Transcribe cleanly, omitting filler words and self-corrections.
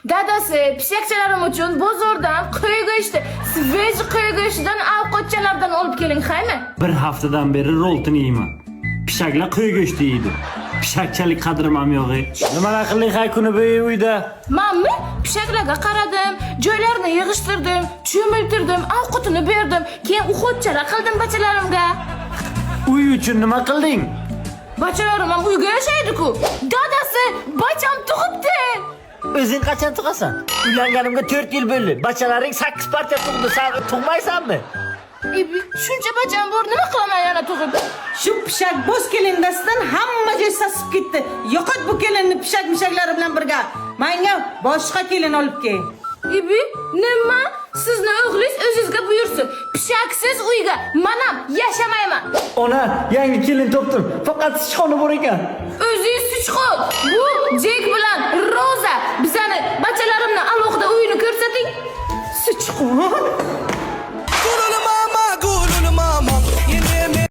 Dadasi pishakchalarim uchun bozordan qo'y go'shti, svej qo'y go'shtidan ovqatchalardan olib keling, haymi? Bir haftadan beri roltini yeyman. Pishaklar qo'y go'shti yeydi. Pishakchalik qadrim ham yo'q. Nimalar qilding hay kuni bo'yi uyda? Menmi pishaklarga qaradim, joylarini yig'ishtirdim, cho'miltirdim, ovqatini berdim, keyin uxotchalar qildim bachalarimga. Uy uchun nima qilding? Bachalarim ham uyga yashaydi-ku. Dadasi bacham tug'ibdi. O'zing qachon tug'asan? Uylanganimga 4 yil bo'ldi. Bachalaring 8 partiya tug'di. Sen tug'maysanmi? Shuncha bacham bor, nima qilaman yana tug'ib? Shu pishak bo'z kelindasidan hamma joy sasib ketdi. Yo'qot bu kelinni pishak-mishaklari bilan birga. Menga boshqa kelin olib kel. Nima? Sizni o'g'lingiz o'zingizga buyursin. Pishaksiz uyga men ham yashamayman. Ona, yangi kelin topdim. Faqat sichqoni bor ekan. O'zingiz sichqon. Bu Jek bilan Roza. Bizani bachalarimni alohida uyini ko'rsating. Sichqon.